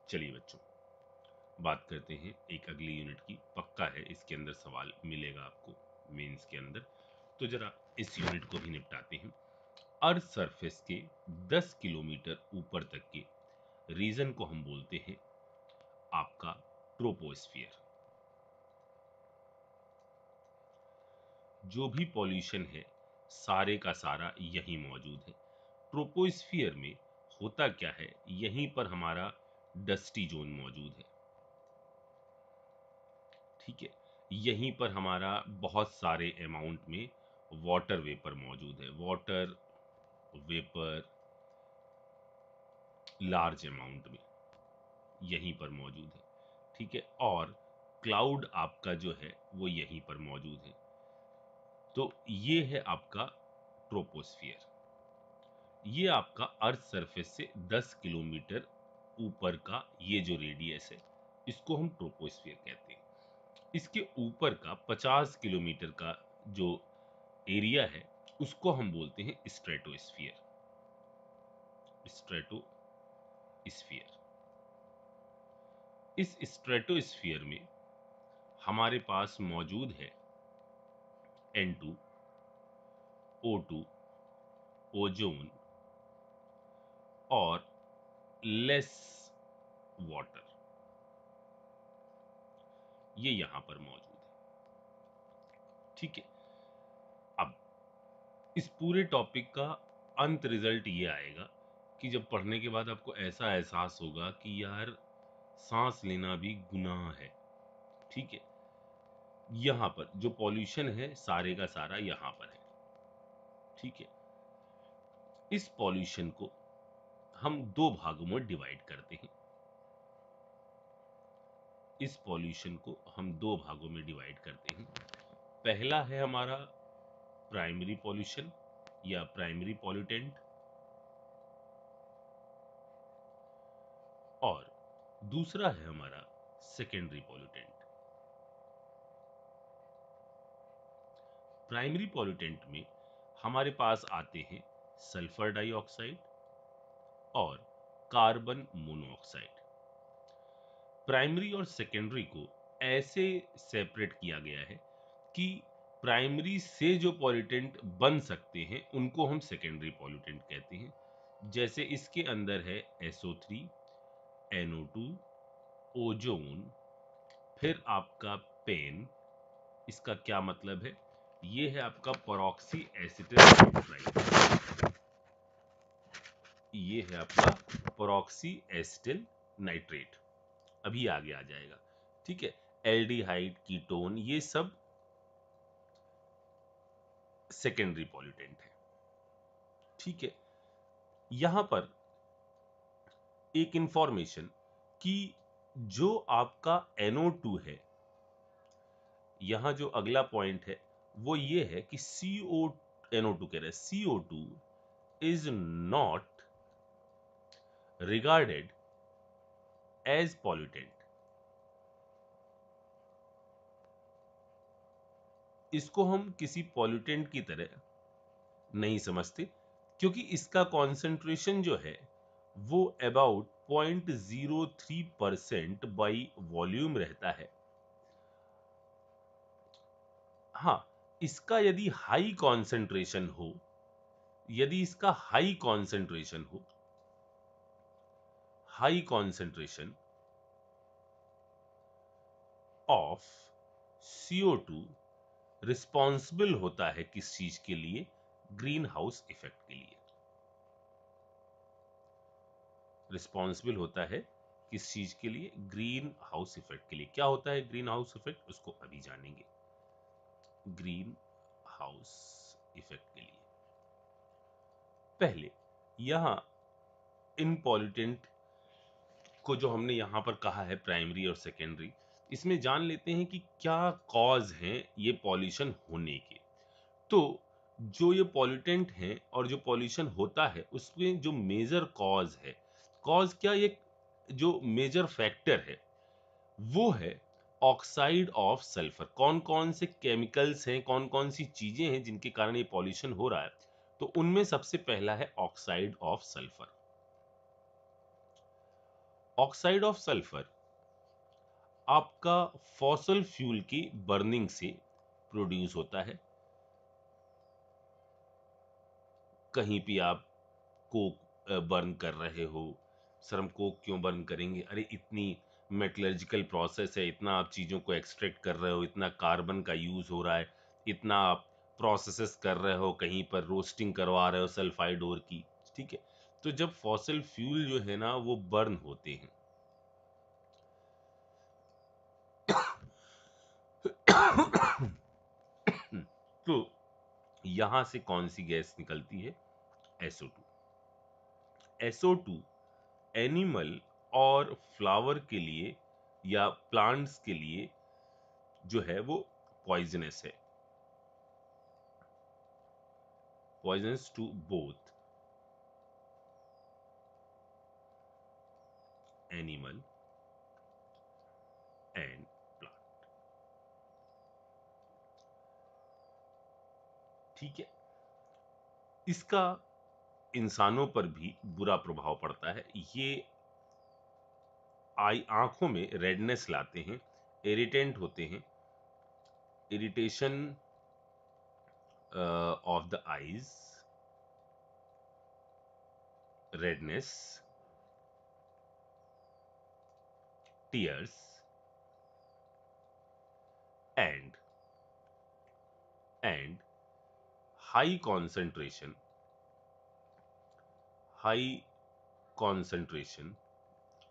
चलिए बच्चों, बात करते हैं एक अगली यूनिट की। पक्का है इसके अंदर सवाल मिलेगा आपको मेंस के अंदर, तो जरा इस यूनिट को भी निपटाते हैं। अर्थ सरफेस के 10 किलोमीटर ऊपर तक के रीजन को हम बोलते हैं आपका ट्रोपोस्फियर। जो भी पॉल्यूशन है सारे का सारा यहीं मौजूद है। ट्रोपोस्फियर में होता क्या है, यहीं पर हमारा डस्टी जोन मौजूद है। ठीक है, यहीं पर हमारा बहुत सारे अमाउंट में वाटर वेपर मौजूद है। वाटर वेपर लार्ज अमाउंट में यहीं पर मौजूद है। ठीक है, और क्लाउड आपका जो है वो यहीं पर मौजूद है। तो ये है आपका ट्रोपोस्फियर। ये आपका अर्थ सरफेस से 10 किलोमीटर ऊपर का ये जो रेडियस है, इसको हम ट्रोपोस्फियर कहते हैं। इसके ऊपर का 50 किलोमीटर का जो एरिया है उसको हम बोलते हैं स्ट्रेटोस्फियर। स्ट्रेटोस्फियर। इस स्ट्रेटोस्फियर में हमारे पास मौजूद है N2, O2, ओजोन और लेस वाटर। ये यहां पर मौजूद है। ठीक है, अब इस पूरे टॉपिक का अंत रिजल्ट ये आएगा कि जब पढ़ने के बाद आपको ऐसा एहसास होगा कि यार सांस लेना भी गुनाह है। ठीक है, यहां पर जो पॉल्यूशन है सारे का सारा यहां पर है। ठीक है, इस पॉल्यूशन को हम दो भागों में डिवाइड करते हैं। इस पॉल्यूशन को हम दो भागों में डिवाइड करते हैं। पहला है हमारा प्राइमरी पॉल्यूशन या प्राइमरी पॉल्यूटेंट, और दूसरा है हमारा सेकेंडरी पॉल्यूटेंट। प्राइमरी पॉल्यूटेंट में हमारे पास आते हैं सल्फर डाइऑक्साइड और कार्बन मोनोऑक्साइड। प्राइमरी और सेकेंडरी को ऐसे सेपरेट किया गया है कि प्राइमरी से जो पॉल्यूटेंट बन सकते हैं उनको हम सेकेंडरी पॉल्यूटेंट कहते हैं। जैसे इसके अंदर है SO3, NO2, ओजोन, फिर आपका पेन। इसका क्या मतलब है, ये है आपका परॉक्सी एसिटिल नाइट्राइड। ये है आपका परॉक्सी एसिटिल नाइट्रेट, अभी आगे आ जाएगा। ठीक है, एल्डिहाइड, कीटोन, ये सब सेकेंडरी पॉल्यूटेंट है। ठीक है, यहां पर एक इंफॉर्मेशन कि जो आपका NO2 है, यहां जो अगला पॉइंट है वो ये है कि NO2 कह रहे हैं, CO2 is not regarded as pollutant. इसको हम किसी पॉल्यूटेंट की तरह नहीं समझते, क्योंकि इसका कॉन्सेंट्रेशन जो है वो अबाउट 0.03% बाई वॉल्यूम रहता है। हाँ, इसका यदि हाई कॉन्सेंट्रेशन हो, यदि इसका हाई कॉन्सेंट्रेशन हो, high concentration of CO2 responsible होता है किस चीज के लिए, ग्रीन हाउस इफेक्ट के लिए। रिस्पॉन्सिबल होता है किस चीज के लिए, ग्रीन हाउस इफेक्ट के लिए। क्या होता है ग्रीन हाउस इफेक्ट, उसको अभी जानेंगे। ग्रीन हाउस इफेक्ट के लिए पहले यहां इन पॉल्यूटेंट को जो हमने यहां पर कहा है प्राइमरी और सेकेंडरी, इसमें जान लेते हैं कि क्या कॉज हैं ये पॉल्यूशन होने के। तो जो ये पॉल्यूटेंट हैं और जो पॉल्यूशन होता है उसमें जो मेजर कॉज है, कॉज क्या, ये जो मेजर फैक्टर है वो है ऑक्साइड ऑफ सल्फर। कौन कौन से केमिकल्स हैं, कौन कौन सी चीजें हैं जिनके कारण ये पॉल्यूशन हो रहा है, तो उनमें सबसे पहला है oxide of sulphur. Oxide of sulphur आपका फॉसल फ्यूल की बर्निंग से प्रोड्यूस होता है। कहीं भी आप कोक बर्न कर रहे हो, सर हम कोक क्यों बर्न करेंगे, अरे इतनी मेटलर्जिकल प्रोसेस है, इतना आप चीज़ों को एक्सट्रैक्ट कर रहे हो, इतना कार्बन का यूज़ हो रहा है, इतना आप प्रोसेसेस कर रहे हो, कहीं पर रोस्टिंग करवा रहे हो सल्फाइड ओर की, ठीक है। तो जब फॉसिल फ्यूल जो है ना वो बर्न होते हैं तो यहां से कौन सी गैस निकलती है? SO2। SO2 एनिमल और फ्लावर के लिए या प्लांट्स के लिए जो है वो पॉइजनस है, poisonous to both animal and plant. ठीक है, इसका इंसानों पर भी बुरा प्रभाव पड़ता है। ये आंखों में रेडनेस लाते हैं, इरिटेंट होते हैं, irritation of the eyes, redness, tears and and high concentration, high concentration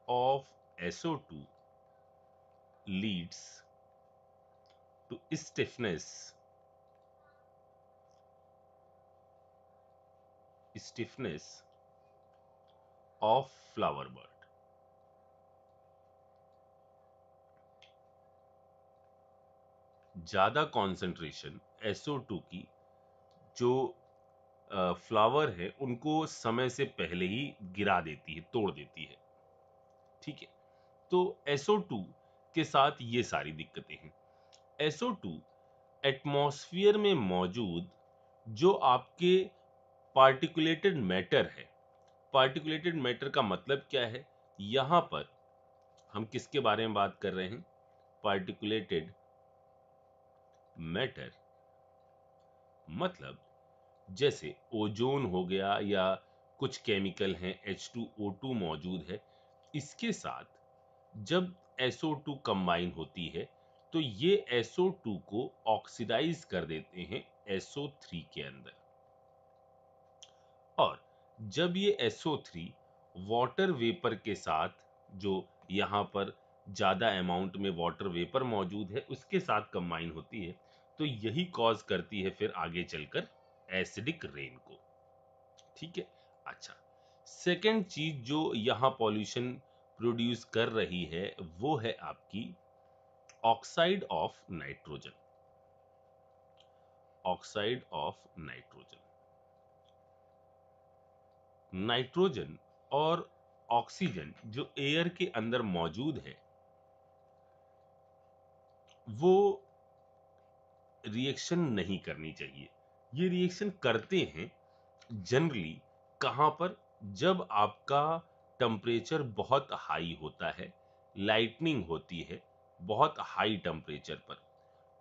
of SO2 leads to stiffness of flower bud। ज़्यादा कॉन्सेंट्रेशन SO2 की जो फ्लावर है उनको समय से पहले ही गिरा देती है, तोड़ देती है। ठीक है, तो SO2 के साथ ये सारी दिक्कतें हैं। SO2 एटमॉस्फेयर में मौजूद जो आपके पार्टिकुलेटेड मैटर है, पार्टिकुलेटेड मैटर का मतलब क्या है? यहां पर हम किसके बारे में बात कर रहे हैं? पार्टिकुलेटेड मैटर मतलब जैसे ओजोन हो गया या कुछ केमिकल हैं, H2O2 मौजूद है, इसके साथ जब SO2 कंबाइन होती है तो ये SO2 को ऑक्सीडाइज कर देते हैं SO3 के अंदर। और जब ये SO3 वाटर वेपर के साथ, जो यहाँ पर ज़्यादा अमाउंट में वाटर वेपर मौजूद है, उसके साथ कंबाइन होती है तो यही कॉज करती है फिर आगे चलकर एसिडिक रेन को। ठीक है, अच्छा, सेकेंड चीज जो यहाँ पॉल्यूशन प्रोड्यूस कर रही है वो है आपकी oxide of nitrogen. Oxide of nitrogen, nitrogen और ऑक्सीजन जो एयर के अंदर मौजूद है वो रिएक्शन नहीं करनी चाहिए। ये रिएक्शन करते हैं जनरली कहाँ पर? जब आपका टेम्परेचर बहुत हाई होता है, लाइटनिंग होती है बहुत हाई टेम्परेचर पर,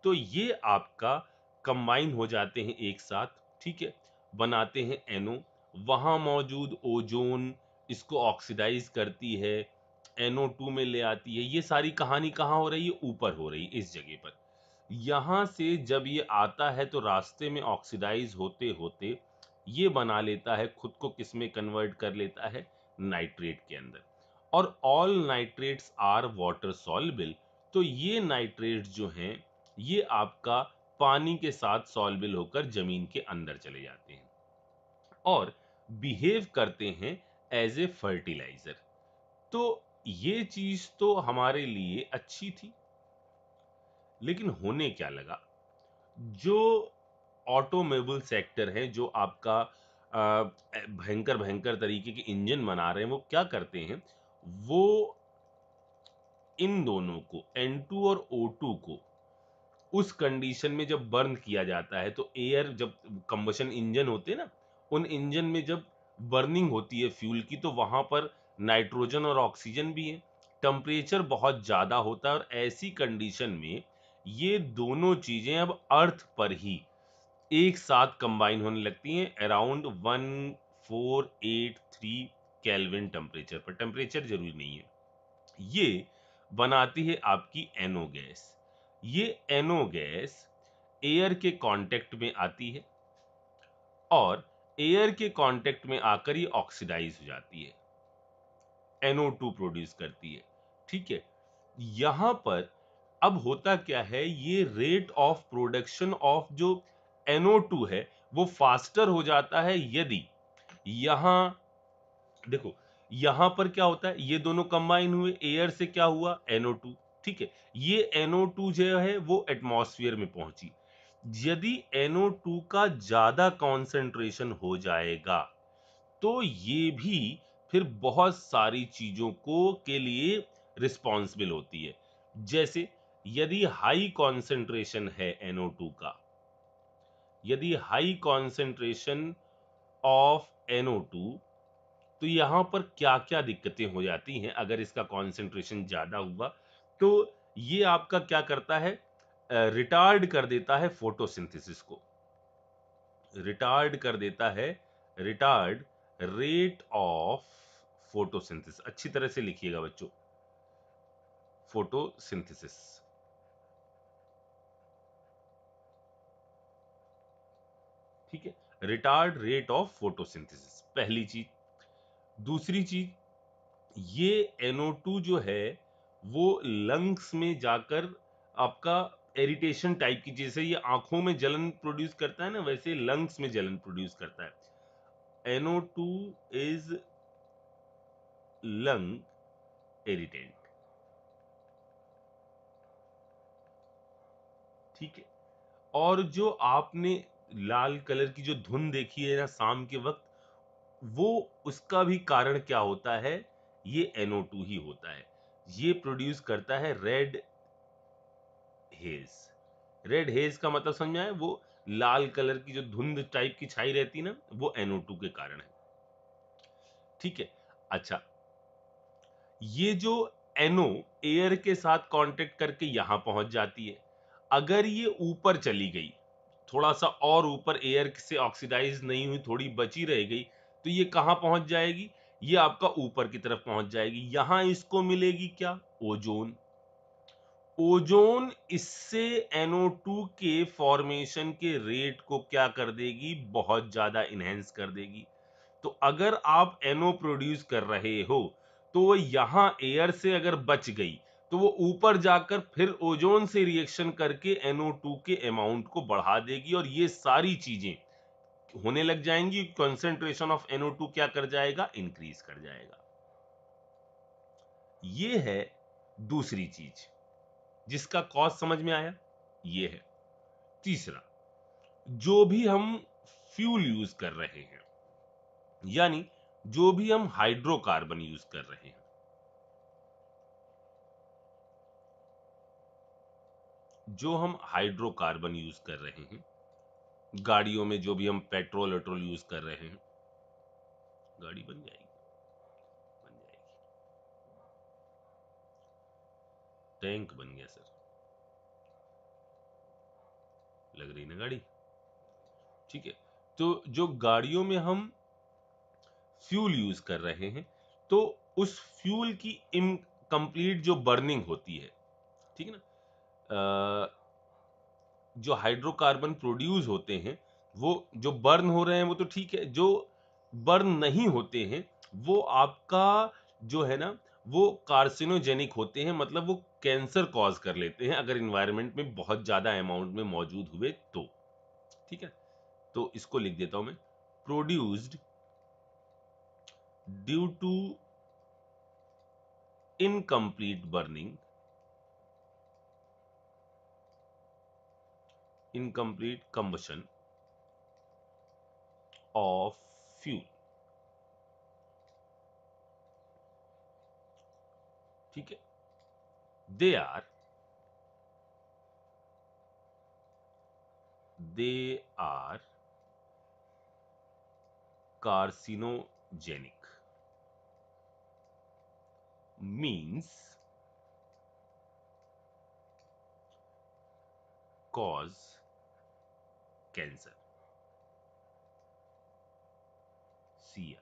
तो ये आपका कंबाइन हो जाते हैं एक साथ, ठीक है, बनाते हैं NO। वहाँ मौजूद ओजोन इसको ऑक्सीडाइज करती है, NO2 में ले आती है। ये सारी कहानी कहाँ हो रही है? ऊपर हो रही है, इस जगह पर। यहाँ से जब ये आता है तो रास्ते में ऑक्सीडाइज होते होते ये बना लेता है खुद को, किस में कन्वर्ट कर लेता है? नाइट्रेट के अंदर। और all nitrates are water soluble, तो ये नाइट्रेट्स जो हैं ये आपका पानी के साथ सॉल्युबल होकर जमीन के अंदर चले जाते हैं और बिहेव करते हैं एज ए फर्टिलाइजर। तो ये चीज तो हमारे लिए अच्छी थी, लेकिन होने क्या लगा? जो ऑटोमोबाइल सेक्टर है, जो आपका भयंकर भयंकर तरीके के इंजन बना रहे हैं, वो क्या करते हैं? वो इन दोनों को N2 और O2 को उस कंडीशन में जब बर्न किया जाता है तो एयर, जब कंबशन इंजन होते हैं ना, उन इंजन में जब बर्निंग होती है फ्यूल की तो वहां पर नाइट्रोजन और ऑक्सीजन भी है, टेम्परेचर बहुत ज़्यादा होता है और ऐसी कंडीशन में ये दोनों चीज़ें अब अर्थ पर ही एक साथ कंबाइन होने लगती हैं अराउंड 1483 केल्विन टेम्परेचर पर। टेम्परेचर जरूरी नहीं है, ये बनाती है आपकी NO गैस। ये NO गैस एयर के कांटेक्ट में आती है और एयर के कांटेक्ट में आकर ये ऑक्सीडाइज हो जाती है, NO2 प्रोड्यूस करती है। ठीक है, यहां पर अब होता क्या है, ये रेट ऑफ प्रोडक्शन ऑफ जो NO2 है वो फास्टर हो जाता है यदि यहां देखो, यहां पर क्या होता है, ये दोनों कंबाइन हुए, एयर से क्या हुआ NO2। ठीक है, ये NO2 जो है वो एटमॉस्फेयर में पहुंची। यदि NO2 का ज्यादा कॉन्सेंट्रेशन हो जाएगा तो ये भी फिर बहुत सारी चीजों को के लिए रिस्पॉन्सिबल होती है। जैसे यदि हाई कॉन्सेंट्रेशन है NO2 का, यदि हाई कॉन्सेंट्रेशन ऑफ NO2, तो यहां पर क्या क्या दिक्कतें हो जाती हैं अगर इसका कॉन्सेंट्रेशन ज्यादा हुआ तो ये आपका क्या करता है, रिटार्ड कर देता है फोटोसिंथेसिस को, रिटार्ड कर देता है, रिटार्ड रेट ऑफ फोटोसिंथेसिस। अच्छी तरह से लिखिएगा बच्चों, फोटोसिंथेसिस। ठीक है, रिटार्ड रेट ऑफ फोटोसिंथेसिस पहली चीज। दूसरी चीज, ये NO2 जो है वो लंग्स में जाकर आपका इरिटेशन टाइप की, जैसे ये आंखों में जलन प्रोड्यूस करता है ना, वैसे लंग्स में जलन प्रोड्यूस करता है। NO2 is lung irritant. ठीक है, और जो आपने लाल कलर की जो धुंध देखी है ना शाम के वक्त, वो उसका भी कारण क्या होता है, ये NO2 ही होता है। ये प्रोड्यूस करता है रेड हेज। रेड हेज का मतलब समझ में आया, वो लाल कलर की जो धुंध टाइप की छाई रहती है ना, वो NO2 के कारण है। ठीक है, अच्छा, ये जो NO एयर के साथ कांटेक्ट करके यहां पहुंच जाती है, अगर ये ऊपर चली गई, थोड़ा सा और ऊपर एयर से ऑक्सीडाइज नहीं हुई, थोड़ी बची रह गई, तो ये कहां पहुंच जाएगी, ये आपका ऊपर की तरफ पहुंच जाएगी। यहां इसको मिलेगी क्या, ओजोन। ओजोन इससे NO2 के फॉर्मेशन के रेट को क्या कर देगी, बहुत ज्यादा इनहेंस कर देगी। तो अगर आप NO प्रोड्यूस कर रहे हो तो वो यहां एयर से अगर बच गई तो वो ऊपर जाकर फिर ओजोन से रिएक्शन करके NO2 के अमाउंट को बढ़ा देगी और ये सारी चीजें होने लग जाएंगी। कंसंट्रेशन ऑफ NO2 क्या कर जाएगा, इंक्रीज कर जाएगा। ये है दूसरी चीज जिसका कॉज समझ में आया, ये है। तीसरा, जो भी हम फ्यूल यूज कर रहे हैं, यानी जो भी हम हाइड्रोकार्बन यूज कर रहे हैं, जो हम हाइड्रोकार्बन यूज कर रहे हैं, गाड़ियों में जो भी हम पेट्रोल वेट्रोल यूज कर रहे हैं, गाड़ी बन जाएगी, बन जाएगी, टैंक बन गया सर, लग रही ना गाड़ी। ठीक है, तो जो गाड़ियों में हम फ्यूल यूज कर रहे हैं, तो उस फ्यूल की इनकम्प्लीट जो बर्निंग होती है, ठीक है ना, जो हाइड्रोकार्बन प्रोड्यूस होते हैं वो जो बर्न हो रहे हैं वो तो ठीक है, जो बर्न नहीं होते हैं वो आपका जो है ना वो कार्सिनोजेनिक होते हैं, मतलब वो कैंसर कॉज कर लेते हैं अगर इन्वायरमेंट में बहुत ज्यादा अमाउंट में मौजूद हुए तो। ठीक है, तो इसको लिख देता हूं मैं, produced due to incomplete burning, incomplete combustion of fuel. ठीक है, they are, they are carcinogenic. means cause cancer, CR।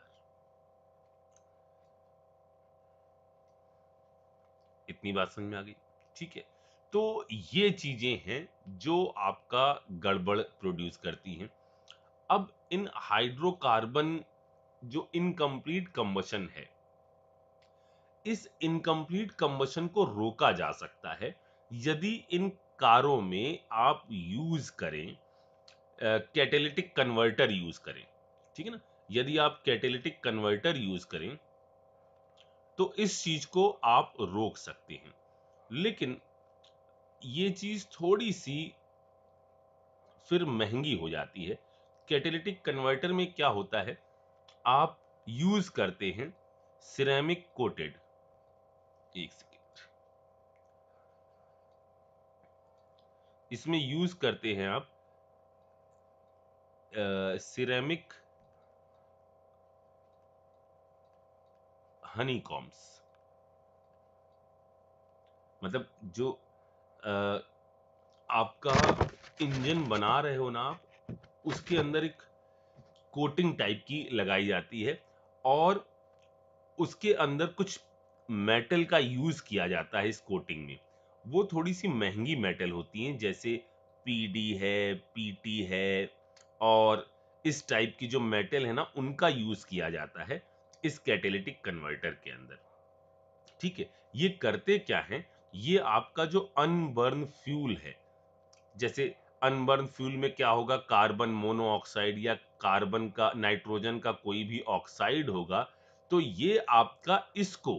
इतनी बात समझ में आ गई? ठीक है, तो ये चीजें हैं जो आपका गड़बड़ प्रोड्यूस करती हैं। अब इन हाइड्रोकार्बन जो इनकम्प्लीट कंबशन है, इस इनकम्प्लीट कंबशन को रोका जा सकता है यदि इन कारों में आप यूज करें कैटेलिटिक कन्वर्टर यूज करें। ठीक है ना, यदि आप कैटेलिटिक कन्वर्टर यूज करें तो इस चीज को आप रोक सकते हैं। लेकिन ये चीज थोड़ी सी फिर महंगी हो जाती है। कैटेलिटिक कन्वर्टर में क्या होता है, आप यूज करते हैं सिरेमिक कोटेड, एक सेकेंड, इसमें यूज करते हैं आप सिरेमिक हनीकॉम्स। मतलब जो अ, आपका इंजन बना रहे हो ना आप, उसके अंदर एक कोटिंग टाइप की लगाई जाती है और उसके अंदर कुछ मेटल का यूज किया जाता है इस कोटिंग में। वो थोड़ी सी महंगी मेटल होती हैं, जैसे पीडी है, पीटी है, और इस टाइप की जो मेटल है ना, उनका यूज किया जाता है इस कैटेलिटिक कन्वर्टर के अंदर। ठीक है, ये करते क्या है, ये आपका जो अनबर्न फ्यूल है, जैसे अनबर्न फ्यूल में क्या होगा, कार्बन मोनोऑक्साइड या कार्बन का नाइट्रोजन का कोई भी ऑक्साइड होगा, तो ये आपका इसको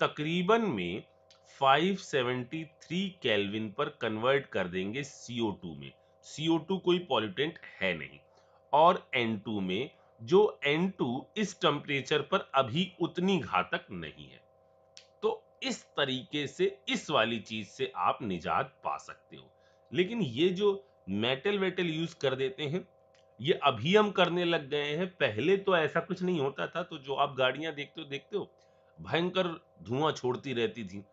तकरीबन में 573 केल्विन पर कन्वर्ट कर देंगे CO2 में। CO2 कोई पॉल्यूटेंट है नहीं, और N2 में, जो N2 इस टेम्परेचर पर अभी उतनी घातक नहीं है। तो इस तरीके से इस वाली चीज से आप निजात पा सकते हो। लेकिन ये जो मेटल वेटल यूज कर देते हैं, ये अभी हम करने लग गए हैं, पहले तो ऐसा कुछ नहीं होता था। तो जो आप गाड़ियां देखते हो भयंकर धुआं छोड़ती रहती थी,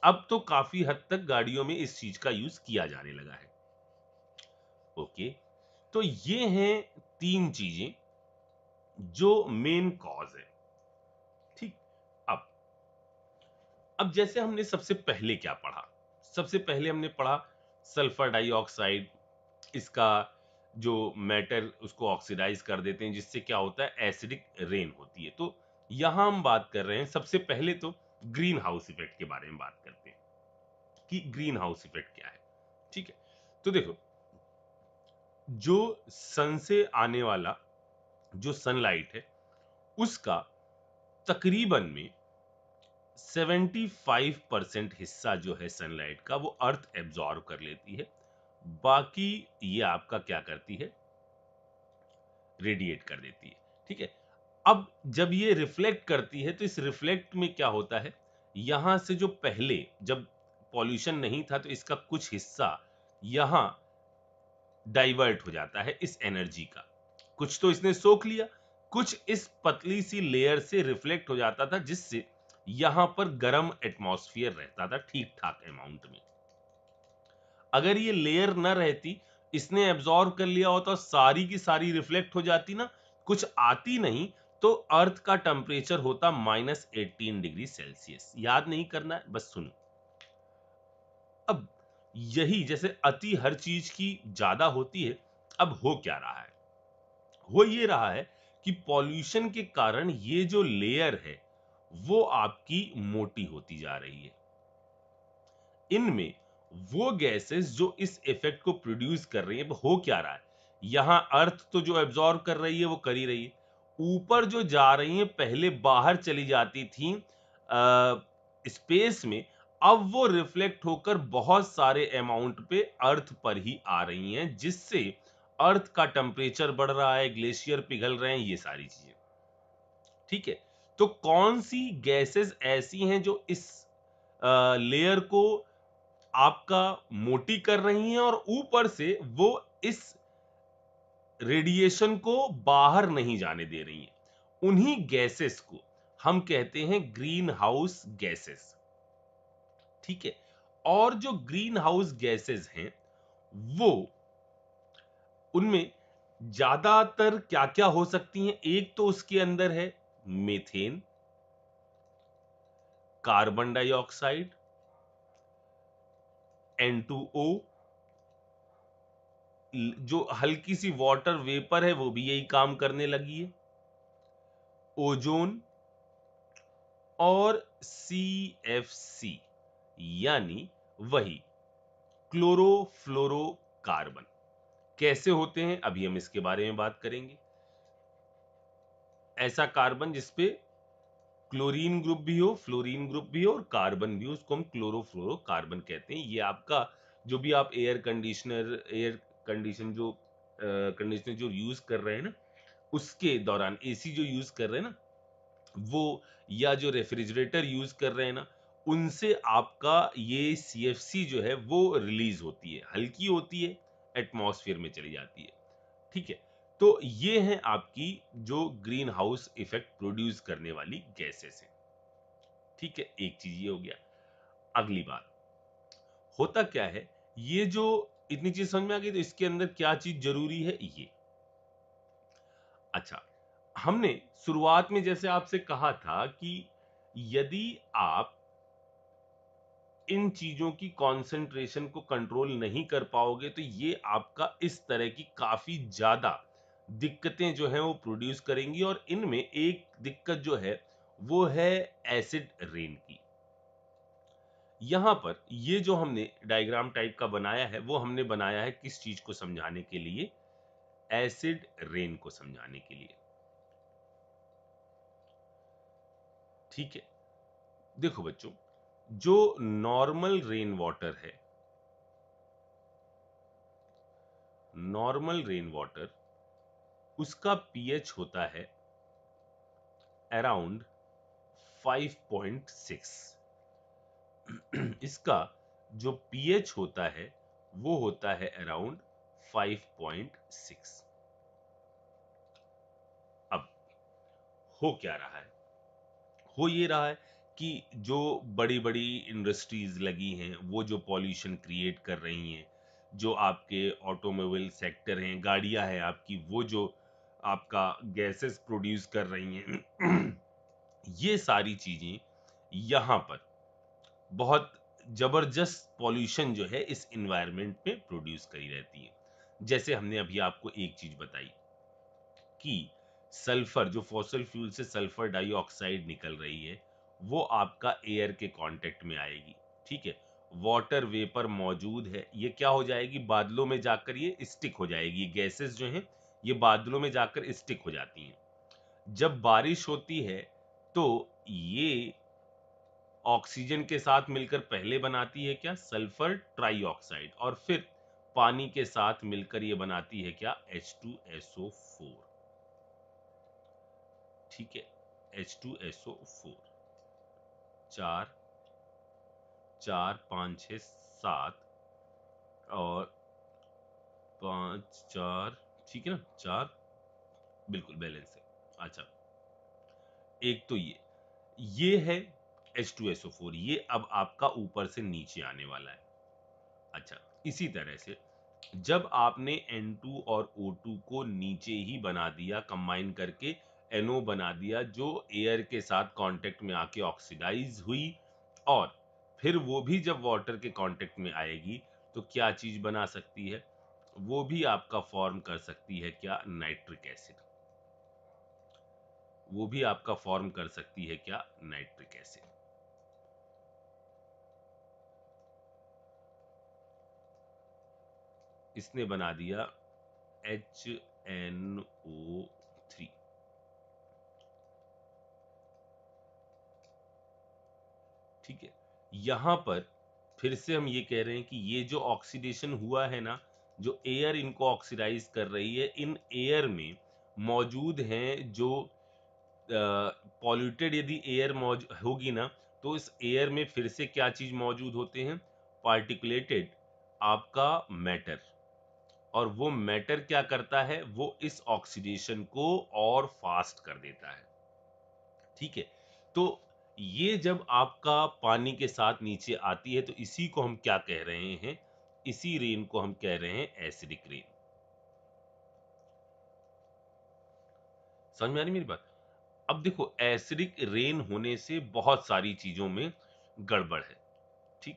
अब तो काफी हद तक गाड़ियों में इस चीज का यूज किया जाने लगा है। ओके, तो ये हैं तीन चीजें जो मेन कॉज है। ठीक, अब जैसे हमने सबसे पहले क्या पढ़ा, सबसे पहले हमने पढ़ा सल्फर डाइऑक्साइड, इसका जो मैटर उसको ऑक्सीडाइज कर देते हैं, जिससे क्या होता है, एसिडिक रेन होती है। तो यहां हम बात कर रहे हैं सबसे पहले तो ग्रीन हाउस इफेक्ट के बारे में बात करते हैं कि ग्रीन हाउस इफेक्ट क्या है। ठीक है, तो देखो, जो सन से आने वाला जो सनलाइट है, उसका तकरीबन में 75% हिस्सा जो है सनलाइट का, वो अर्थ एब्जॉर्ब कर लेती है। बाकी ये आपका क्या करती है, रेडिएट कर देती है। ठीक है, अब जब ये रिफ्लेक्ट करती है, तो इस रिफ्लेक्ट में क्या होता है, यहां से जो पहले जब पॉल्यूशन नहीं था, तो इसका कुछ हिस्सा यहां डाइवर्ट हो जाता है इस एनर्जी का। कुछ तो इसने सोख लिया, कुछ इस पतली सी लेयर से रिफ्लेक्ट हो जाता था, जिससे यहां पर गर्म एटमॉस्फेयर रहता था ठीक ठाक अमाउंट में। अगर ये लेयर न रहती, इसने एब्जॉर्ब कर लिया होता, सारी की सारी रिफ्लेक्ट हो जाती ना, कुछ आती नहीं, तो अर्थ का टेम्परेचर होता -18 डिग्री सेल्सियस। याद नहीं करना है, बस सुनो। अब यही, जैसे अति हर चीज की ज्यादा होती है, अब हो क्या रहा है, हो ये रहा है कि पॉल्यूशन के कारण ये जो लेयर है, वो आपकी मोटी होती जा रही है। इनमें वो गैसेस जो इस इफेक्ट को प्रोड्यूस कर रही है, हो क्या रहा है, यहां अर्थ तो जो एब्जॉर्ब कर रही है वो कर ही रही है, ऊपर जो जा रही है पहले बाहर चली जाती थी स्पेस में, अब वो रिफ्लेक्ट होकर बहुत सारे अमाउंट पे अर्थ पर ही आ रही हैं, जिससे अर्थ का टेम्परेचर बढ़ रहा है, ग्लेशियर पिघल रहे हैं, ये सारी चीजें। ठीक है, तो कौन सी गैसेस ऐसी हैं जो इस लेयर को आपका मोटी कर रही हैं, और ऊपर से वो इस रेडिएशन को बाहर नहीं जाने दे रही हैं? उन्हीं गैसेस को हम कहते हैं ग्रीन हाउस गैसेस। ठीक है, और जो ग्रीन हाउस गैसेस हैं वो, उनमें ज्यादातर क्या क्या हो सकती हैं? एक तो उसके अंदर है मीथेन, कार्बन डाइऑक्साइड, N2O, जो हल्की सी वाटर वेपर है वो भी यही काम करने लगी है, ओजोन, और CFC यानी वही क्लोरोफ्लोरोकार्बन। कैसे होते हैं अभी हम इसके बारे में बात करेंगे। ऐसा कार्बन जिसपे क्लोरीन ग्रुप भी हो, फ्लोरीन ग्रुप भी हो और कार्बन भी हो, उसको हम क्लोरोफ्लोरोकार्बन कहते हैं। ये आपका जो भी आप एयर कंडीशन जो कंडीशनर जो यूज कर रहे हैं ना, उसके दौरान एसी जो यूज कर रहे हैं ना वो, या जो रेफ्रिजरेटर यूज कर रहे हैं ना, उनसे आपका ये CFC जो है वो रिलीज होती है, हल्की होती है, एटमॉस्फेयर में चली जाती है। ठीक है, तो ये है आपकी जो ग्रीन हाउस इफेक्ट प्रोड्यूस करने वाली गैसेस हैं। ठीक है, एक चीज ये हो गया। अगली बात, होता क्या है, ये जो इतनी चीज समझ में आ गई, तो इसके अंदर क्या चीज जरूरी है ये। अच्छा, हमने शुरुआत में जैसे आपसे कहा था कि यदि आप इन चीजों की कंसंट्रेशन को कंट्रोल नहीं कर पाओगे तो ये आपका इस तरह की काफी ज्यादा दिक्कतें जो हैं वो प्रोड्यूस करेंगी। और इनमें एक दिक्कत जो है वो है एसिड रेन की। यहां पर ये जो हमने डायग्राम टाइप का बनाया है वो हमने बनाया है किस चीज को समझाने के लिए? एसिड रेन को समझाने के लिए। ठीक है, देखो बच्चों, जो नॉर्मल रेन वाटर है, नॉर्मल रेन वाटर, उसका पीएच होता है अराउंड 5.6। इसका जो पीएच होता है वो होता है अराउंड 5.6। अब हो क्या रहा है? हो ये रहा है कि जो बड़ी बड़ी इंडस्ट्रीज लगी हैं वो जो पॉल्यूशन क्रिएट कर रही हैं, जो आपके ऑटोमोबाइल सेक्टर हैं, गाड़ियां हैं आपकी, वो जो आपका गैसेस प्रोड्यूस कर रही हैं, ये सारी चीजें यहाँ पर बहुत जबरदस्त पॉल्यूशन जो है इस इन्वायरमेंट में प्रोड्यूस करी रहती है। जैसे हमने अभी आपको एक चीज बताई कि सल्फर, जो फॉसल फ्यूल से सल्फर डाइऑक्साइड निकल रही है, वो आपका एयर के कांटेक्ट में आएगी। ठीक है, वाटर वेपर मौजूद है, ये क्या हो जाएगी, बादलों में जाकर ये स्टिक हो जाएगी। गैसेस जो हैं ये बादलों में जाकर स्टिक हो जाती हैं। जब बारिश होती है तो ये ऑक्सीजन के साथ मिलकर पहले बनाती है क्या, सल्फर ट्राइऑक्साइड, और फिर पानी के साथ मिलकर ये बनाती है क्या, H2SO4। ठीक है, H2SO4, चार, चार पाँच छः सात, और पाँच चार, ठीक है ना, चार, बिल्कुल बैलेंस है। अच्छा, एक तो ये है H2SO4, ये अब आपका ऊपर से नीचे आने वाला है। अच्छा, इसी तरह से जब आपने N2 और O2 को नीचे ही बना दिया, कंबाइन करके NO बना दिया, जो एयर के साथ कांटेक्ट में आके ऑक्सीडाइज हुई, और फिर वो भी जब वाटर के कांटेक्ट में आएगी तो क्या चीज बना सकती है, वो भी आपका फॉर्म कर सकती है क्या, नाइट्रिक एसिड। वो भी आपका फॉर्म कर सकती है क्या, नाइट्रिक एसिड। इसने बना दिया HNO3। ठीक है, यहां पर फिर से हम ये कह रहे हैं कि ये जो ऑक्सीडेशन हुआ है ना, जो एयर इनको ऑक्सीडाइज कर रही है, इन एयर में मौजूद हैं जो पॉल्यूटेड यदि एयर होगी ना, तो इस एयर में फिर से क्या चीज मौजूद होते हैं, पार्टिकुलेटेड आपका मैटर। और वो मैटर क्या करता है, वो इस ऑक्सीडेशन को और फास्ट कर देता है। ठीक है, तो ये जब आपका पानी के साथ नीचे आती है तो इसी को हम क्या कह रहे हैं, इसी रेन को हम कह रहे हैं एसिडिक रेन। समझ में आ रही मेरी बात? अब देखो एसिडिक रेन होने से बहुत सारी चीजों में गड़बड़ है, ठीक।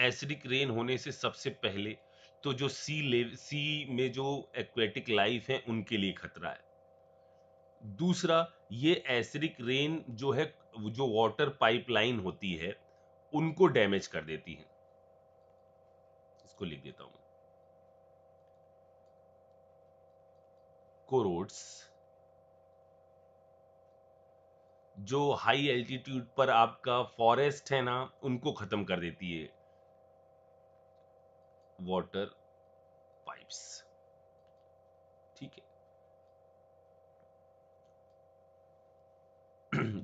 एसिडिक रेन होने से सबसे पहले तो जो सी में जो एक्वेटिक लाइफ है उनके लिए खतरा है। दूसरा, ये एसिडिक रेन जो है, जो वाटर पाइपलाइन होती है उनको डैमेज कर देती है। इसको लिख देता हूं, कोरोड्स, जो हाई एल्टीट्यूड पर आपका फॉरेस्ट है ना उनको खत्म कर देती है वाटर पाइप्स, ठीक है।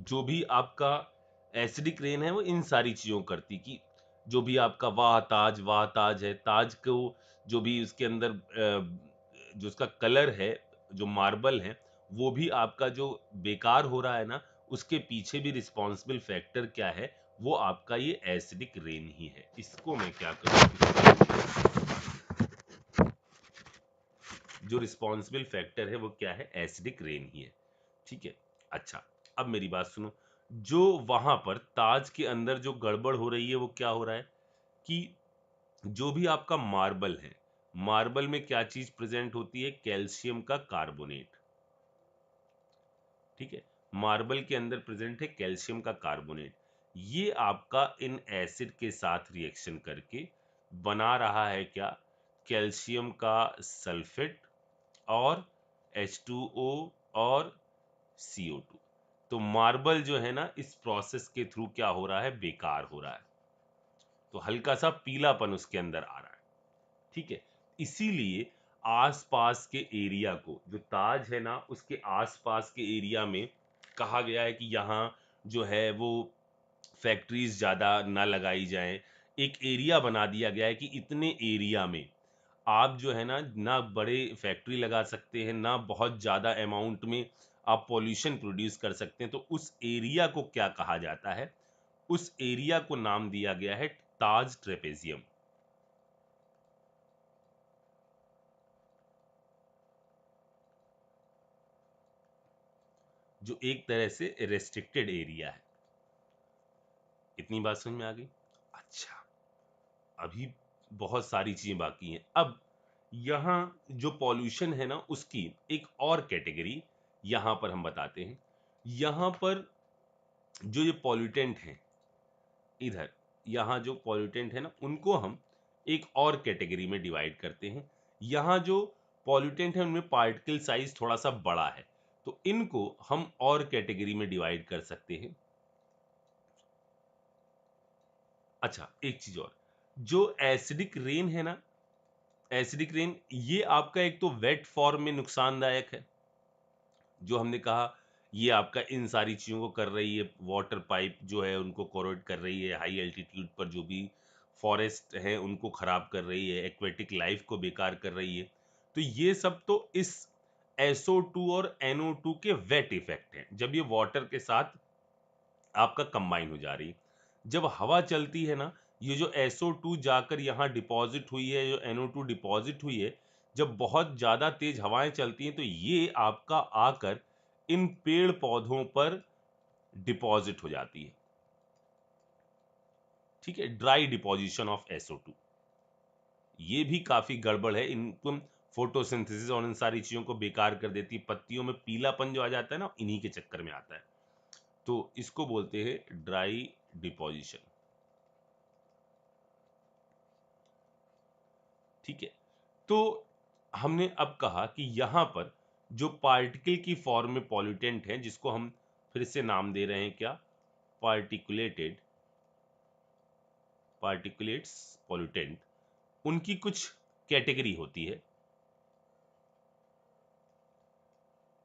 जो भी आपका एसिडिक रेन है वो इन सारी चीजों को करती, कि जो भी आपका वाह ताज है, ताज को जो भी उसके अंदर जो उसका कलर है, जो मार्बल है, वो भी आपका जो बेकार हो रहा है ना, उसके पीछे भी रिस्पॉन्सिबल फैक्टर क्या है, वो आपका ये एसिडिक रेन ही है। इसको मैं क्या करूँ, जो रिस्पॉन्सिबल फैक्टर है वो क्या है, एसिडिक रेन ही है, ठीक है। अच्छा, अब मेरी बात सुनो, जो वहां पर ताज के अंदर जो गड़बड़ हो रही है वो क्या हो रहा है, कि जो भी आपका मार्बल है, मार्बल में क्या चीज प्रेजेंट होती है, कैल्शियम का कार्बोनेट, ठीक है। मार्बल के अंदर प्रेजेंट है कैल्शियम का कार्बोनेट। ये आपका इन एसिड के साथ रिएक्शन करके बना रहा है क्या, कैल्शियम का सल्फेट और H2O और CO2। तो मार्बल जो है ना इस प्रोसेस के थ्रू क्या हो रहा है, बेकार हो रहा है, तो हल्का सा पीलापन उसके अंदर आ रहा है, ठीक है। इसीलिए आसपास के एरिया को, जो ताज है ना उसके आसपास के एरिया में कहा गया है कि यहाँ जो है वो फैक्ट्रीज ज़्यादा ना लगाई जाएं। एक एरिया बना दिया गया है कि इतने एरिया में आप जो है ना ना बड़े फैक्ट्री लगा सकते हैं, ना बहुत ज़्यादा अमाउंट में आप पॉल्यूशन प्रोड्यूस कर सकते हैं। तो उस एरिया को क्या कहा जाता है, उस एरिया को नाम दिया गया है ताज ट्रेपेजियम, जो एक तरह से रेस्ट्रिक्टेड एरिया है। इतनी बात समझ में आ गई? अच्छा, अभी बहुत सारी चीजें बाकी हैं। अब यहाँ जो पॉल्यूशन है ना उसकी एक और कैटेगरी यहाँ पर हम बताते हैं। यहाँ पर जो ये पॉल्यूटेंट हैं, इधर यहाँ जो पॉल्यूटेंट है ना उनको हम एक और कैटेगरी में डिवाइड करते हैं। यहाँ जो पॉल्यूटेंट है उनमें पार्टिकल साइज थोड़ा सा बड़ा है, तो इनको हम और कैटेगरी में डिवाइड कर सकते हैं। अच्छा, एक चीज और, जो एसिडिक रेन है ना, एसिडिक रेन ये आपका एक तो वेट फॉर्म में नुकसानदायक है, जो हमने कहा ये आपका इन सारी चीज़ों को कर रही है, वाटर पाइप जो है उनको कोरोड कर रही है, हाई एल्टीट्यूड पर जो भी फॉरेस्ट है उनको खराब कर रही है, एक्वेटिक लाइफ को बेकार कर रही है। तो ये सब तो इस SO2 और NO2 के वेट इफेक्ट हैं, जब ये वाटर के साथ आपका कंबाइन हो जा रही है। जब हवा चलती है ना, ये जो SO2 जाकर यहाँ डिपॉजिट हुई है, जो NO2 डिपॉजिट हुई है, जब बहुत ज़्यादा तेज हवाएं चलती हैं तो ये आपका आकर इन पेड़ पौधों पर डिपॉजिट हो जाती है, ठीक है, ड्राई डिपोजिशन ऑफ SO2। ये भी काफ़ी गड़बड़ है, इनको फोटोसिंथेसिस और इन सारी चीज़ों को बेकार कर देती है। पत्तियों में पीलापन जो आ जाता है ना इन्हीं के चक्कर में आता है, तो इसको बोलते हैं ड्राई डिपोजिशन, ठीक है। तो हमने अब कहा कि यहाँ पर जो पार्टिकल की फॉर्म में पॉल्यूटेंट हैं, जिसको हम फिर से नाम दे रहे हैं क्या, पार्टिकुलेटेड, पार्टिकुलेट्स पॉल्यूटेंट, उनकी कुछ कैटेगरी होती है।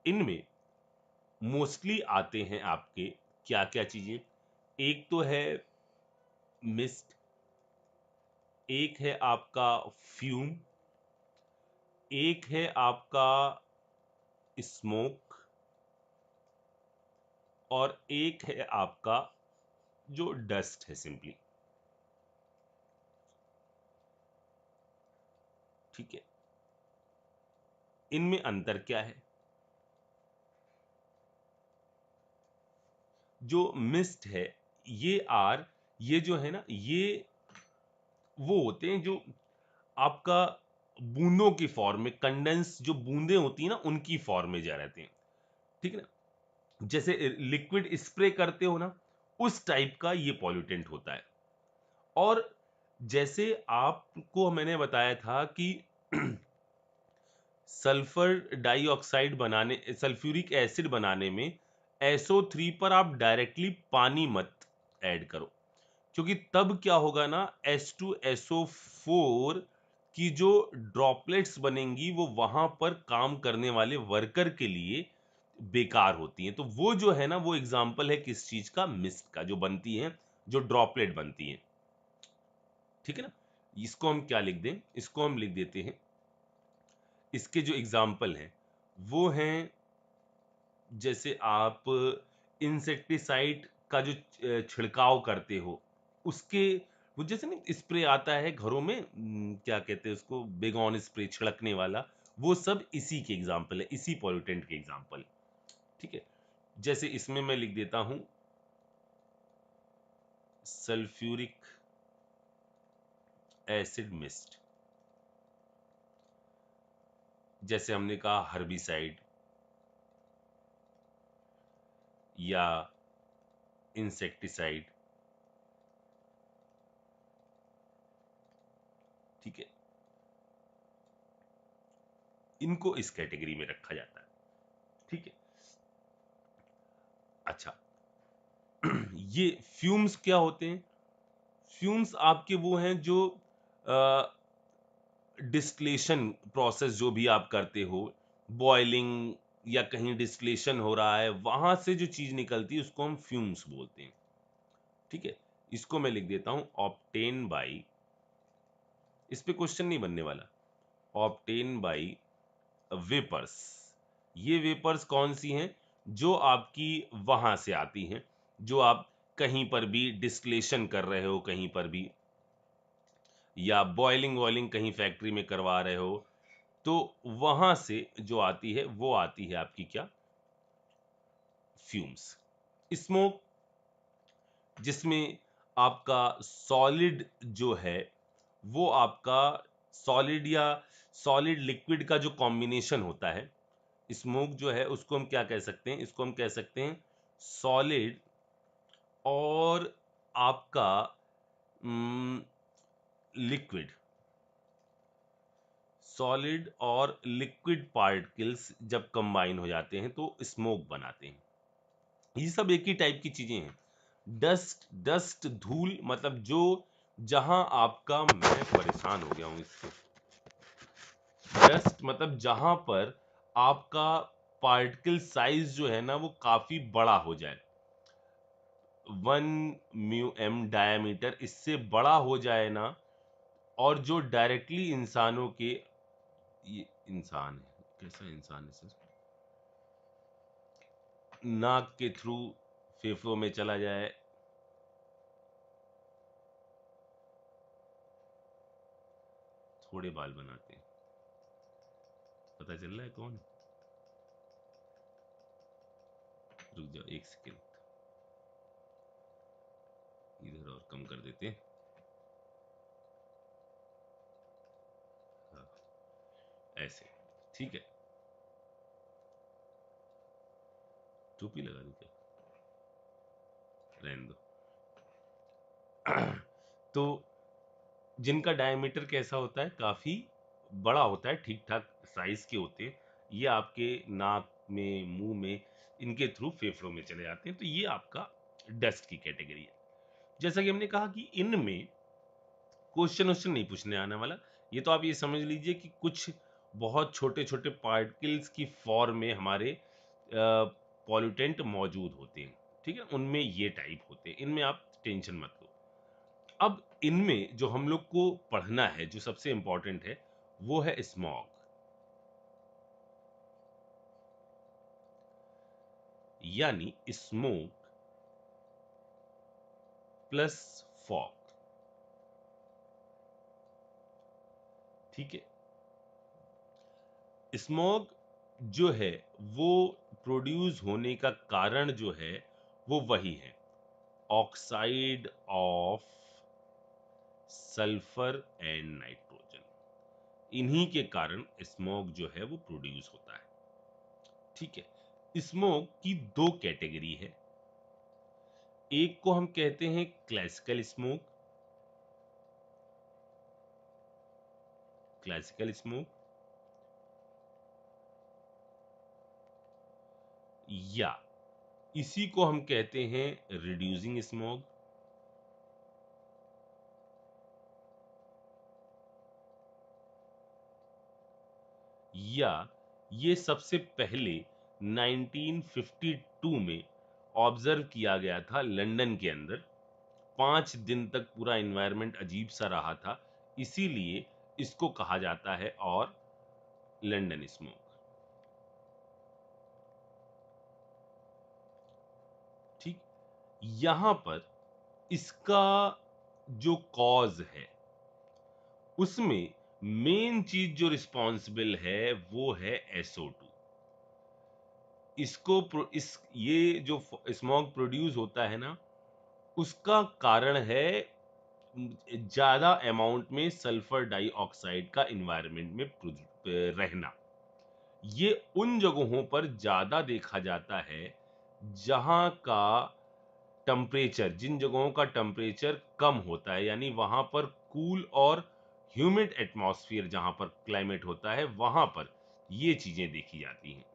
इनमें मोस्टली आते हैं आपके क्या क्या चीजें, एक तो है मिस्ट, एक है आपका फ्यूम, एक है आपका स्मोक, और एक है आपका जो डस्ट है सिंपली। ठीक है, इनमें अंतर क्या है? जो मिस्ट है ये जो है ना, ये वो होते हैं जो आपका बूंदों की फॉर्म में, कंडेंस जो बूंदे होती हैं ना, उनकी फॉर्म में जा रहते हैं। ठीक है ना, जैसे लिक्विड स्प्रे करते हो ना, उस टाइप का ये पॉल्यूटेंट होता है। और जैसे आपको मैंने बताया था कि सल्फर डाइऑक्साइड बनाने, सल्फ्यूरिक एसिड बनाने में SO3 पर आप डायरेक्टली पानी मत ऐड करो, क्योंकि तब क्या होगा ना, H2SO4 की जो ड्रॉपलेट्स बनेंगी वो वहां पर काम करने वाले वर्कर के लिए बेकार होती हैं। तो वो जो है ना, वो एग्जाम्पल है किस चीज का? मिस्ट का, जो बनती है, जो ड्रॉपलेट बनती है। ठीक है ना, इसको हम क्या लिख दें? इसको हम लिख देते हैं, इसके जो एग्जाम्पल हैं वो हैं, जैसे आप इंसेक्टिसाइड का जो छिड़काव करते हो, उसके वो जैसे ना स्प्रे आता है घरों में, क्या कहते हैं उसको, बेगॉन स्प्रे छिड़कने वाला, वो सब इसी के एग्जाम्पल है, इसी पॉल्यूटेंट के एग्जाम्पल। ठीक है, जैसे इसमें मैं लिख देता हूं सल्फ्यूरिक एसिड मिस्ट। जैसे हमने कहा हर्बिसाइड या इंसेक्टिसाइड। ठीक है, इनको इस कैटेगरी में रखा जाता है। ठीक है, अच्छा। ये फ्यूम्स क्या होते हैं? फ्यूम्स आपके वो हैं जो डिस्टिलेशन प्रोसेस जो भी आप करते हो, बॉइलिंग या कहीं डिस्टिलेशन हो रहा है, वहां से जो चीज निकलती है उसको हम फ्यूम्स बोलते हैं। ठीक है, इसको मैं लिख देता हूं ऑब्टेन बाई, इस पे क्वेश्चन नहीं बनने वाला, ऑब्टेन बाई वेपर्स। ये वेपर्स कौन सी हैं? जो आपकी वहां से आती हैं, जो आप कहीं पर भी डिस्टिलेशन कर रहे हो, कहीं पर भी, या बॉइलिंग वॉइलिंग कहीं फैक्ट्री में करवा रहे हो, तो वहां से जो आती है वो आती है आपकी क्या? फ्यूम्स। स्मोक, जिसमें आपका सॉलिड जो है, वो आपका सॉलिड या सॉलिड लिक्विड का जो कॉम्बिनेशन होता है, स्मोक जो है उसको हम क्या कह सकते हैं? इसको हम कह सकते हैं सॉलिड और आपका लिक्विड, सॉलिड और लिक्विड पार्टिकल्स जब कंबाइन हो जाते हैं तो स्मोक बनाते हैं। ये सब एक ही टाइप की चीजें हैं। डस्ट, डस्ट धूल, मतलब जो, जहां आपका, मैं परेशान हो गया हूं इससे, डस्ट मतलब जहां पर आपका पार्टिकल साइज जो है ना वो काफी बड़ा हो जाए, 1 μm डायमीटर, इससे बड़ा हो जाए ना, और जो डायरेक्टली इंसानों के, ये इंसान है, कैसा इंसान है सर, नाक के थ्रू फेफड़ों में चला जाए, थोड़े बाल बनाते हैं, पता चल रहा है कौन? रुक जाओ एक सेकेंड, इधर और कम कर देते हैं। हाँ, ऐसे, ठीक है, टोपी लगा दी क्या? रहने दो। तो जिनका डायमीटर कैसा होता है? काफी बड़ा होता है, ठीक ठाक साइज के होते हैं, ये आपके नाक में, मुंह में, इनके थ्रू फेफड़ों में चले जाते हैं, तो ये आपका डस्ट की कैटेगरी है। जैसा कि हमने कहा कि इनमें क्वेश्चन वोश्चन नहीं पूछने आने वाला, ये तो आप ये समझ लीजिए कि कुछ बहुत छोटे छोटे पार्टिकल्स की फॉर्म में हमारे पॉल्यूटेंट मौजूद होते हैं। ठीक है, उनमें ये टाइप होते हैं, इनमें आप टेंशन मत लो। अब इनमें जो हम लोग को पढ़ना है, जो सबसे इंपॉर्टेंट है, वो है स्मॉग। यानी स्मोक प्लस फॉग। ठीक है, स्मॉग जो है वो प्रोड्यूस होने का कारण जो है वो वही है, oxide of sulphur and nitrogen. इन्हीं के कारण स्मॉग जो है वो प्रोड्यूस होता है। ठीक है, स्मॉग की दो कैटेगरी है। एक को हम कहते हैं क्लासिकल स्मोक, क्लासिकल स्मोक, या इसी को हम कहते हैं रिड्यूसिंग स्मोक, या ये सबसे पहले 1952 में ऑब्जर्व किया गया था लंदन के अंदर। 5 दिन तक पूरा एनवायरनमेंट अजीब सा रहा था, इसीलिए इसको कहा जाता है और लंदन स्मोक। ठीक, यहां पर इसका जो कॉज है उसमें मेन चीज जो रिस्पॉन्सिबल है वो है SO2। इस ये जो स्मॉग प्रोड्यूस होता है ना, उसका कारण है ज्यादा अमाउंट में सल्फर डाइऑक्साइड का एनवायरनमेंट में रहना। ये उन जगहों पर ज्यादा देखा जाता है जहां का टेम्परेचर, जिन जगहों का टेम्परेचर कम होता है, यानी वहां पर कूल और ह्यूमिड एटमॉस्फेयर जहां पर क्लाइमेट होता है, वहां पर ये चीजें देखी जाती हैं।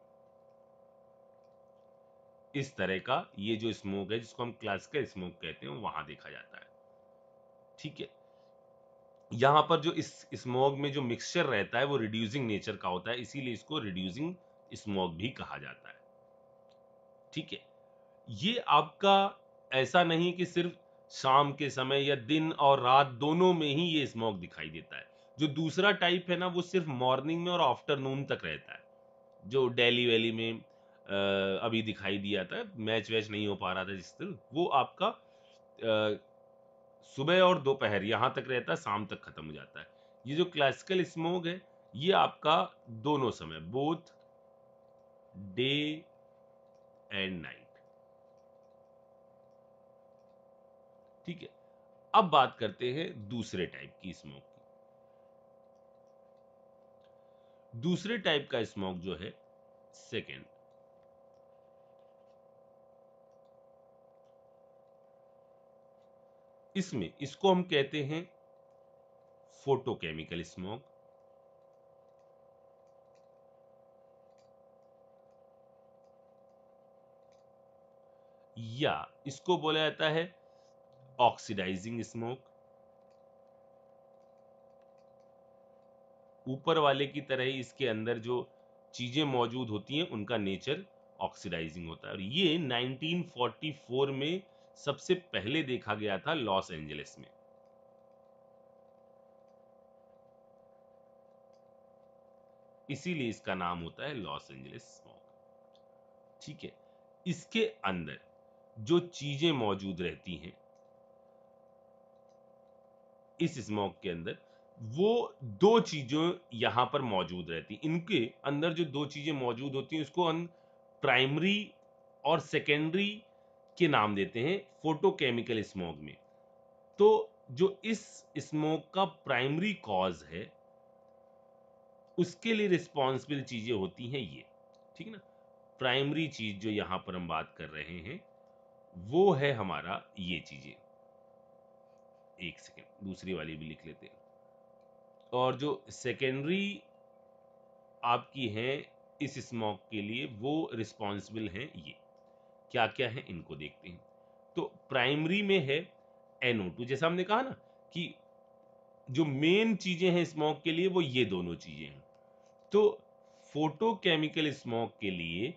इस तरह का ये जो स्मोक है जिसको हम क्लासिकल स्मोक कहते हैं, वहां देखा जाता है। ठीक है, यहां पर जो इस स्मोक में जो मिक्सचर रहता है वो रिड्यूसिंग नेचर का होता है, इसीलिए इसको रिड्यूसिंग स्मोक भी कहा जाता है। ठीक है, ये आपका ऐसा नहीं कि सिर्फ शाम के समय या दिन और रात दोनों में ही ये स्मोक दिखाई देता है। जो दूसरा टाइप है ना वो सिर्फ मॉर्निंग में और आफ्टरनून तक रहता है, जो दिल्ली वैली में अभी दिखाई दिया था, मैच वैच नहीं हो पा रहा था जिस दिन, वो आपका सुबह और दोपहर यहां तक रहता है, शाम तक खत्म हो जाता है। ये जो क्लासिकल स्मोक है ये आपका दोनों समय, बोथ डे एंड नाइट। ठीक है, अब बात करते हैं दूसरे टाइप की स्मोक की। दूसरे टाइप का स्मोक जो है सेकेंड, इसमें इसको हम कहते हैं फोटोकेमिकल स्मोक, या इसको बोला जाता है ऑक्सीडाइजिंग स्मोक। ऊपर वाले की तरह ही इसके अंदर जो चीजें मौजूद होती हैं उनका नेचर ऑक्सीडाइजिंग होता है, और ये 1944 में सबसे पहले देखा गया था लॉस एंजलिस में। इसीलिए इसका नाम होता है लॉस एंजलिस स्मोक। ठीक है, इसके अंदर जो चीजें मौजूद रहती हैं इस स्मोक के अंदर, वो दो चीजें यहां पर मौजूद रहती। इनके अंदर जो दो चीजें मौजूद होती हैं उसको हम प्राइमरी और सेकेंडरी के नाम देते हैं फोटोकेमिकल स्मोक में। तो जो इस स्मोक का प्राइमरी कॉज है उसके लिए रिस्पॉन्सिबल चीजें होती हैं ये। ठीक है ना, प्राइमरी चीज जो यहां पर हम बात कर रहे हैं वो है हमारा ये चीजें। एक सेकेंड, दूसरी वाली भी लिख लेते हैं। और जो सेकेंडरी आपकी हैं इस स्मोक के लिए, वो रिस्पॉन्सिबल हैं ये। क्या क्या है इनको देखते हैं। तो प्राइमरी में है NO2, जैसा हमने कहा ना कि जो मेन चीजें हैं स्मोक के लिए वो ये दोनों चीजें हैं। तो फोटोकेमिकल स्मोक के लिए,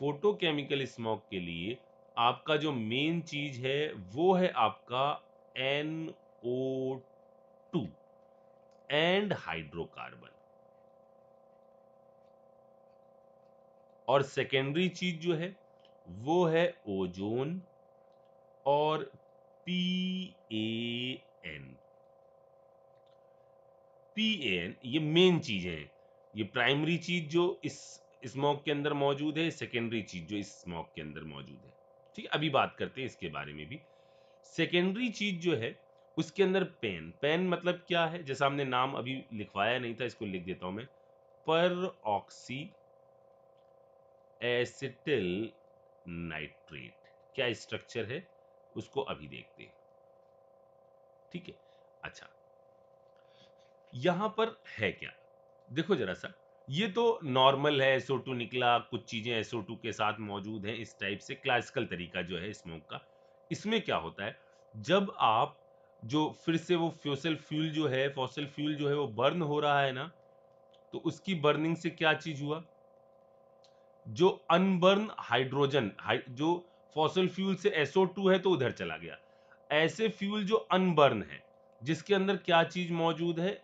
फोटोकेमिकल स्मोक के लिए आपका जो मेन चीज है वो है आपका NO2 एंड हाइड्रोकार्बन। और सेकेंडरी चीज जो है वो है ओजोन और PAN। PAN ये मेन चीजें हैं, ये प्राइमरी चीज जो इस स्मोक के अंदर मौजूद है, सेकेंडरी चीज जो इस स्मोक के अंदर मौजूद है। ठीक है, अभी बात करते हैं इसके बारे में भी। सेकेंडरी चीज जो है उसके अंदर पेन मतलब क्या है, जैसा हमने नाम अभी लिखवाया नहीं था, इसको लिख देता हूं मैं, पर ऑक्सी एसिटिल नाइट्रेट। क्या स्ट्रक्चर है उसको अभी देखते हैं। ठीक है, अच्छा यहां पर है क्या, देखो जरा सा, ये तो नॉर्मल है, SO2 निकला, कुछ चीजें SO2 के साथ मौजूद हैं, इस टाइप से क्लासिकल तरीका जो है स्मोक का। इसमें क्या होता है, जब आप जो फिर से वो फॉसिल फ्यूल जो है वो बर्न हो रहा है ना, तो उसकी बर्निंग से क्या चीज हुआ, जो अनबर्न हाइड्रोजन जो फॉसिल फ्यूल से SO2 है तो उधर चला गया। ऐसे फ्यूल जो अनबर्न है, जिसके अंदर क्या चीज मौजूद है,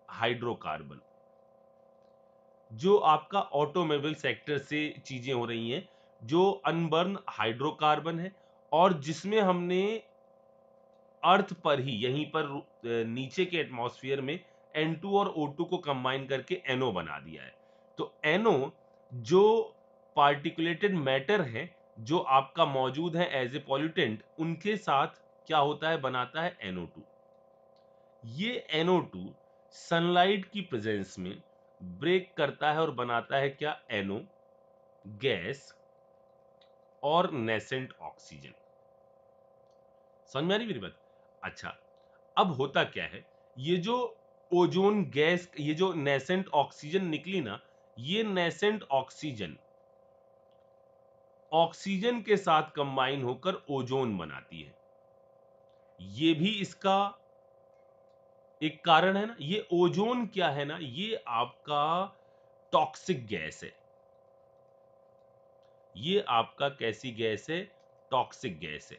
हाइड्रोकार्बन। जो आपका ऑटोमोबाइल सेक्टर से चीजें हो रही हैं, जो अनबर्न हाइड्रोकार्बन है, और जिसमें हमने अर्थ पर ही यहीं पर नीचे के एटमॉस्फेयर में N2 और O2 को कंबाइन करके NO बना दिया है। तो NO जो पार्टिकुलेटेड मैटर है जो आपका मौजूद है एज ए पॉल्यूटेंट, उनके साथ क्या होता है, बनाता है NO2। ये NO2 सनलाइट की प्रेजेंस में ब्रेक करता है और बनाता है क्या, NO गैस और नेसेंट ऑक्सीजन। समझ में आ रही मेरी बात? अच्छा, अब होता क्या है, ये जो ओजोन गैस, ये जो नेसेंट ऑक्सीजन निकली ना, ये नेसेंट ऑक्सीजन ऑक्सीजन के साथ कंबाइन होकर ओजोन बनाती है। ये भी इसका एक कारण है ना। ये ओजोन क्या है ना, ये आपका टॉक्सिक गैस है। ये आपका कैसी गैस है, टॉक्सिक गैस है।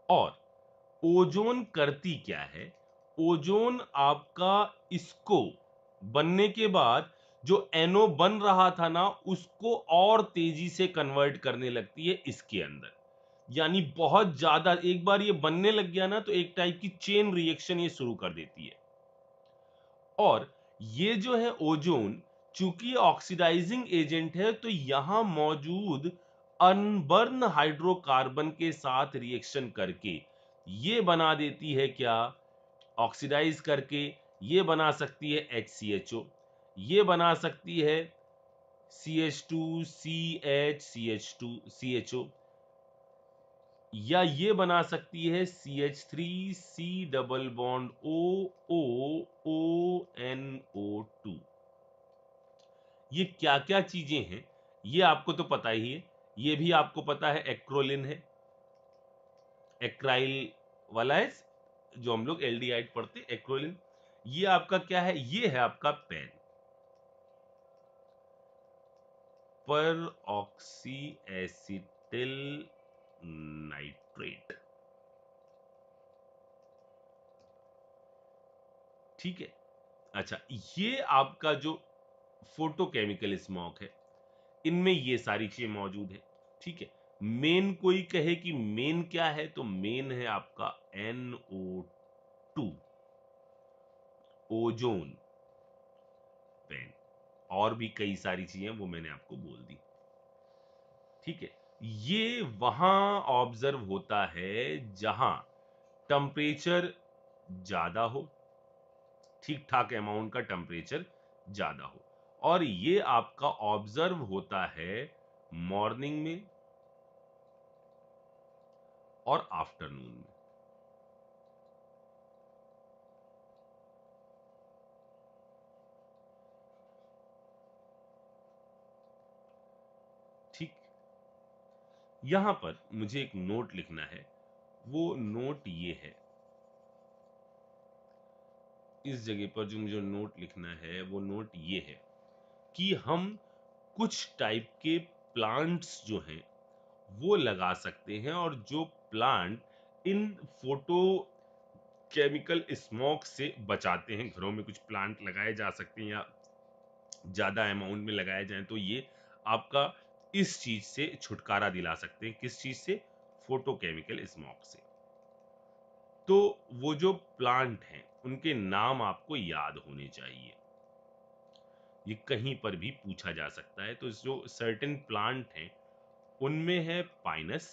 और ओजोन करती क्या है, ओजोन आपका इसको बनने के बाद जो NO बन रहा था ना, उसको और तेजी से कन्वर्ट करने लगती है इसके अंदर। यानी बहुत ज्यादा, एक बार ये बनने लग गया ना तो एक टाइप की चेन रिएक्शन ये शुरू कर देती है। और ये जो है ओजोन, चूंकि ऑक्सीडाइजिंग एजेंट है, तो यहां मौजूद अनबर्न हाइड्रोकार्बन के साथ रिएक्शन करके ये बना देती है क्या, ऑक्सीडाइज करके ये बना सकती है HCHO, ये बना सकती है CH2CH2CHO, या ये बना सकती है CH3C डबल बॉन्ड OONO2। ये क्या क्या चीजें हैं ये आपको तो पता ही है। ये भी आपको पता है एक्रोलिन है, एक्राइल वाला है, जो हम लोग एल्डिहाइड पढ़ते, एक्रोलिन। ये आपका क्या है, ये है आपका पेन, पर ऑक्सी एसिटिल नाइट्रेट। ठीक है, अच्छा ये आपका जो फोटोकेमिकल स्मोक है, इनमें ये सारी चीजें मौजूद है। ठीक है, मेन कोई कहे कि मेन क्या है, तो मेन है आपका NO2, ओजोन, पेन। और भी कई सारी चीजें वो मैंने आपको बोल दी। ठीक है, ये वहां ऑब्जर्व होता है जहां टेम्परेचर ज्यादा हो, ठीक ठाक अमाउंट का टेम्परेचर ज्यादा हो। और ये आपका ऑब्जर्व होता है मॉर्निंग में और आफ्टरनून में। ठीक, यहां पर मुझे एक नोट लिखना है। वो नोट ये है, इस जगह पर जो मुझे नोट लिखना है वो नोट ये है कि हम कुछ टाइप के प्लांट्स जो हैं वो लगा सकते हैं, और जो plant in photo chemical smoke से बचाते हैं। घरों में कुछ प्लांट लगाए जा सकते हैं, या ज़्यादा अमाउंट में लगाए जाएं तो ये आपका इस चीज़ से छुटकारा दिला सकते हैं। किस चीज़ से? फोटोकेमिकल स्मॉग से। तो वो जो प्लांट हैं उनके नाम आपको याद होने चाहिए, ये कहीं पर भी पूछा जा सकता है। तो जो सर्टेन प्लांट हैं उनमें है पाइनस,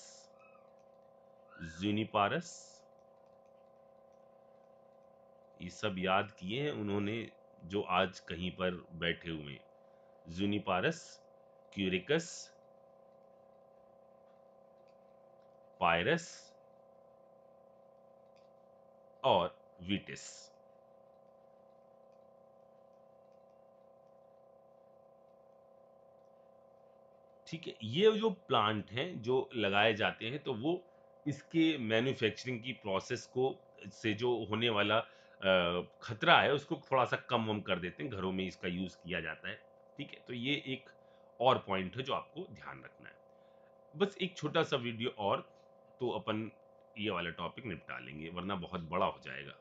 जूनिपारस, ये सब याद किए हैं उन्होंने जो आज कहीं पर बैठे हुए हैं। जूनिपारस, क्यूरिकस, पायरस और विटिस। ठीक है, ये जो प्लांट हैं जो लगाए जाते हैं तो वो इसके मैन्युफैक्चरिंग की प्रोसेस को से जो होने वाला खतरा है उसको थोड़ा सा कम वम कर देते हैं, घरों में इसका यूज किया जाता है। ठीक है, तो ये एक और पॉइंट है जो आपको ध्यान रखना है। बस एक छोटा सा वीडियो और, तो अपन ये वाला टॉपिक निपटा लेंगे वरना बहुत बड़ा हो जाएगा।